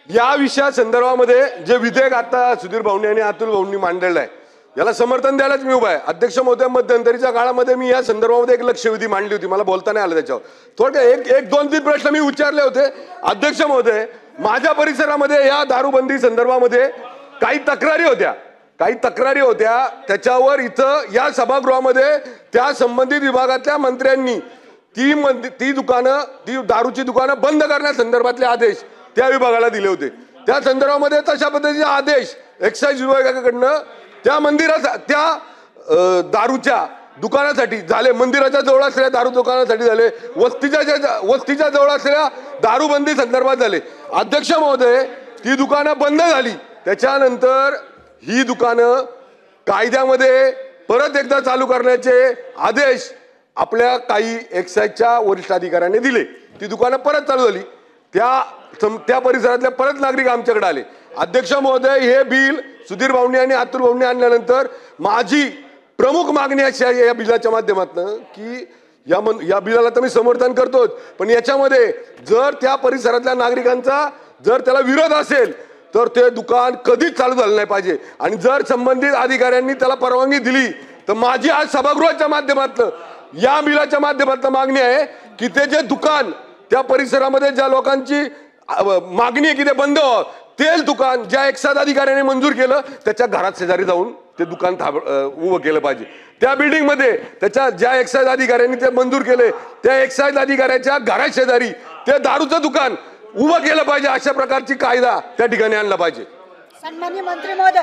या विषया संदर्भामध्ये जे विधेयक आता सुधीर भाऊंनी आणि अतुल भाऊंनी मांडलेलं आहे याला समर्थन द्यायलाच मी उभा आहे। अध्यक्ष महोदय, मध्यंतरीच्या काळामध्ये मी या संदर्भामध्ये एक लक्षवेधी मांडली होती, मला बोलता नाही आलं त्याच्यावर। थोडक्यात एक दोन तीन प्रश्न मी विचारले होते। अध्यक्ष महोदय, माझ्या परिसरामध्ये या दारूबंदी संदर्भामध्ये काही तक्रारी होत्या त्याच्यावर इथं या सभागृहामध्ये त्या संबंधित विभागातल्या मंत्र्यांनी ती दारूची दुकानं बंद करण्यासंदर्भातले आदेश त्या विभागाला दिले होते। त्या संदर्भामध्ये तशा पद्धतीचे आदेश एक्साइज विभागाकडनं त्या दारूच्या दुकानासाठी झाले, मंदिराच्या जवळ असलेल्या दारू दुकानासाठी झाले, वस्तीच्या जवळ असलेल्या दारूबंदी संदर्भात झाले। अध्यक्ष महोदय, ती दुकानं बंद झाली, त्याच्यानंतर ही दुकानं कायद्यामध्ये परत एकदा चालू करण्याचे आदेश आपल्या काही एक्साइजच्या वरिष्ठ अधिकाऱ्यांनी दिले। ती दुकानं परत चालू झाली, त्या परिसरातले परत नागरिक आमच्याकडे आले। अध्यक्ष महोदय, हे बिल सुधीर भाऊंनी आणि अतुल भाऊंनी आणल्यानंतर माझी प्रमुख मागणी अशी आहे या बिलाच्या माध्यमातून की या बिलाला तर मी समर्थन करतोच, पण याच्यामध्ये जर त्या परिसरातल्या नागरिकांचा जर त्याला विरोध असेल तर ते दुकान कधीच चालू झालं नाही पाहिजे। आणि जर संबंधित अधिकाऱ्यांनी त्याला परवानगी दिली तर माझी आज सभागृहाच्या माध्यमातून या बिलाच्या माध्यमातून मागणी आहे की ते जे दुकान त्या परिसरामध्ये ज्या लोकांची मागणी आहे की ते बंद व्हावं, तेच दुकान ज्या एक्साइज अधिकाऱ्याने मंजूर केलं त्याच्या घरात शेजारी जाऊन ते दुकान उभं केलं पाहिजे। त्या बिल्डिंग मध्ये त्याच्या ज्या एक्साइज अधिकाऱ्यांनी ते मंजूर केले त्या एक्साइज अधिकाऱ्याच्या घरा शेजारी ते दारूचं दुकान उभं केलं पाहिजे। अशा प्रकारची कायदा त्या ठिकाणी आणला पाहिजे। सन्माननीय मंत्री महोदय,